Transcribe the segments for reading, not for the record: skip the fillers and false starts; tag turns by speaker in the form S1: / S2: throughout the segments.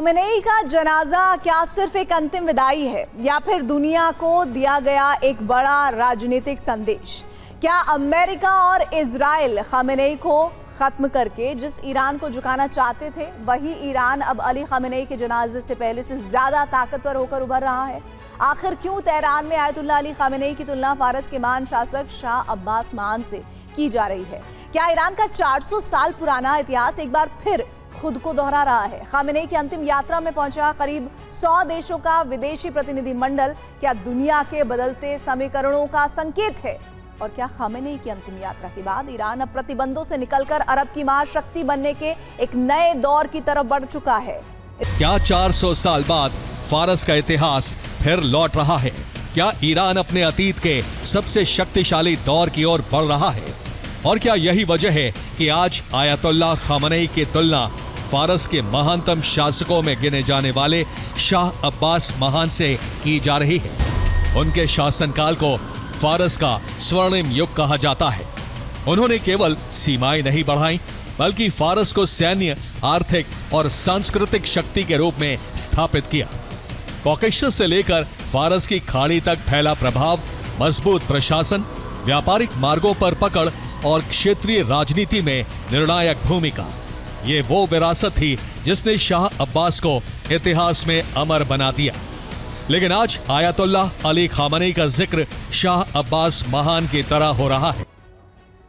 S1: Khamenei का जनाजा क्या सिर्फ एक अंतिम विदाई है या फिर दुनिया को दिया गया एक बड़ा राजनीतिक संदेश? क्या अमेरिका और इजराइल खामेनेई को खत्म करके जिस ईरान को झुकाना चाहते थे, वही ईरान अब अली खामेनेई के जनाजे से पहले से ज्यादा ताकतवर होकर उभर रहा है? आखिर क्यों तेहरान में आयतुल्लाह अली खामेनेई की तुलना फारस के महान शासक शाह अब्बास महान से की जा रही है? क्या ईरान का 400 साल पुराना इतिहास एक बार फिर खुद को दोहरा रहा है? खामेनेई की अंतिम यात्रा में पहुंचा करीब 100 देशों का विदेशी प्रतिनिधिमंडल क्या दुनिया के बदलते समीकरणों का संकेत है? और क्या खामेनेई की अंतिम यात्रा के बाद ईरान अब प्रतिबंधों से निकलकर अरब की महाशक्ति बनने के एक नए दौर की तरफ बढ़ चुका है?
S2: क्या 400 साल बाद फारस का इतिहास फिर लौट रहा है? क्या ईरान अपने अतीत के सबसे शक्तिशाली दौर की ओर बढ़ रहा है? और क्या यही वजह है कि आज आयतुल्लाह खामेनेई की तुलना फारस के महानतम शासकों में गिने जाने वाले शाह अब्बास महान से की जा रही है? उनके शासनकाल को फारस का स्वर्णिम युग कहा जाता है। उन्होंने केवल सीमाएं नहीं बढ़ाई, बल्कि फारस को सैन्य, आर्थिक और सांस्कृतिक शक्ति के रूप में स्थापित किया। कॉकेशस से लेकर फारस की खाड़ी तक फैला प्रभाव, मजबूत प्रशासन, व्यापारिक मार्गों पर पकड़ और क्षेत्रीय राजनीति में निर्णायक भूमिका, ये वो विरासत थी जिसने शाह अब्बास को इतिहास में अमर बना दिया। लेकिन आज आयतुल्लाह अली खामेनेई का जिक्र शाह अब्बास महान की तरह हो रहा है।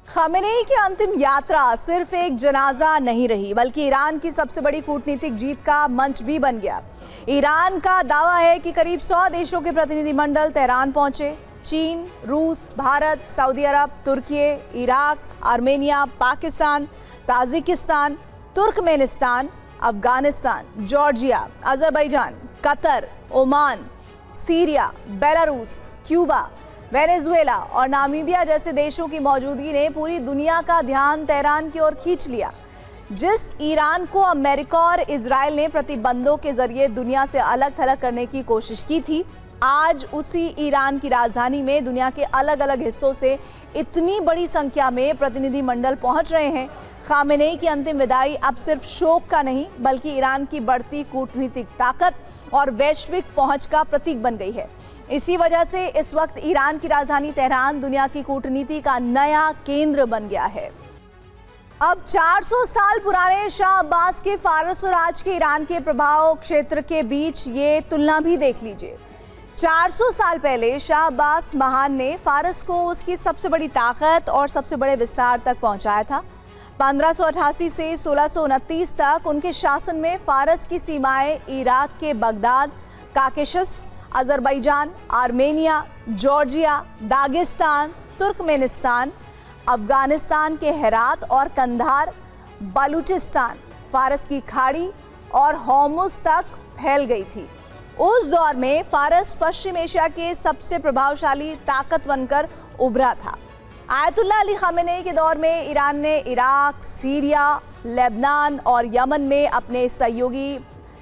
S1: खामेनेई की अंतिम यात्रा सिर्फ एक जनाजा नहीं रही, बल्कि ईरान की सबसे बड़ी कूटनीतिक जीत का मंच भी बन गया। ईरान का दावा है कि करीब 100 देशों के प्रतिनिधिमंडल तेहरान पहुंचे। चीन, रूस, भारत, सऊदी अरब, तुर्की, Iraq, Armenia, Pakistan, Tajikistan, Turkmenistan, Afghanistan, Georgia, Azerbaijan, Qatar, Oman, Syria, Belarus, Cuba, Venezuela और नामीबिया जैसे देशों की मौजूदगी ने पूरी दुनिया का ध्यान तेहरान की ओर खींच लिया। जिस ईरान को अमेरिका और इजराइल ने प्रतिबंधों के जरिए दुनिया से अलग थलग करने की कोशिश की थी, आज उसी ईरान की राजधानी में दुनिया के अलग अलग हिस्सों से इतनी बड़ी संख्या में प्रतिनिधिमंडल पहुंच रहे हैं। खामेनेई की अंतिम विदाई अब सिर्फ शोक का नहीं, बल्कि ईरान की बढ़ती कूटनीतिक ताकत और वैश्विक पहुंच का प्रतीक बन गई है। इसी वजह से इस वक्त ईरान की राजधानी तेहरान दुनिया की कूटनीति का नया केंद्र बन गया है। अब 400 साल पुराने शाह अब्बास के फारस और आज के ईरान के प्रभाव क्षेत्र के बीच ये तुलना भी देख लीजिए। 400 साल पहले शाह अब्बास महान ने फारस को उसकी सबसे बड़ी ताकत और सबसे बड़े विस्तार तक पहुंचाया था। 1588 से 1629 तक उनके शासन में फारस की सीमाएं इराक के Baghdad, Caucasus, Azerbaijan, Armenia, Georgia, Dagestan, Turkmenistan, Afghanistan के हेरात और कंधार, बलूचिस्तान, फारस की खाड़ी और होर्मुज तक फैल गई थी। उस दौर में फारस पश्चिम एशिया के सबसे प्रभावशाली ताकत बनकर उभरा था। आयतुल्लाह अली खामेनेई के दौर में ईरान ने इराक, सीरिया, लेबनान और यमन में अपने सहयोगी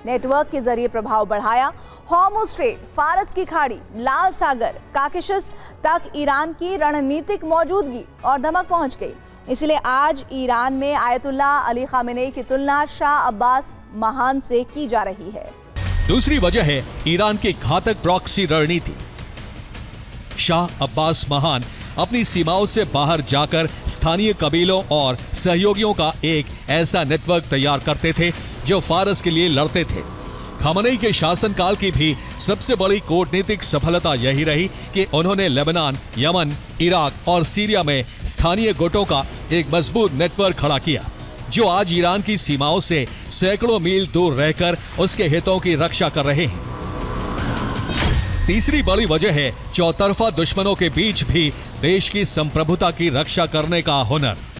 S1: नेटवर्क के जरिए प्रभाव बढ़ाया। होर्मुज स्ट्रेट, फारस की खाड़ी, लाल सागर, काकेशस तक ईरान की रणनीतिक मौजूदगी और धमक पहुंच गई। इसलिए आज ईरान में आयतुल्लाह अली खामेनेई की तुलना शाह अब्बास महान से की जा रही है।
S2: दूसरी वजह है ईरान की घातक प्रॉक्सी रणनीति। शाह अब्बास महान अपनी सीमाओं से बाहर जाकर स्थानीय कबीलों और सहयोगियों का एक ऐसा नेटवर्क तैयार करते थे जो फारस के लिए लड़ते थे। खामेनेई के शासनकाल की भी सबसे बड़ी कूटनीतिक सफलता यही रही कि उन्होंने लेबनान, यमन, इराक और सीरिया में स्थानीय गुटों का एक मजबूत नेटवर्क खड़ा किया, जो आज ईरान की सीमाओं से सैकड़ों मील दूर रहकर उसके हितों की रक्षा कर रहे हैं। तीसरी बड़ी वजह है चौतरफा दुश्मनों के बीच भी देश की संप्रभुता की रक्षा करने का हुनर।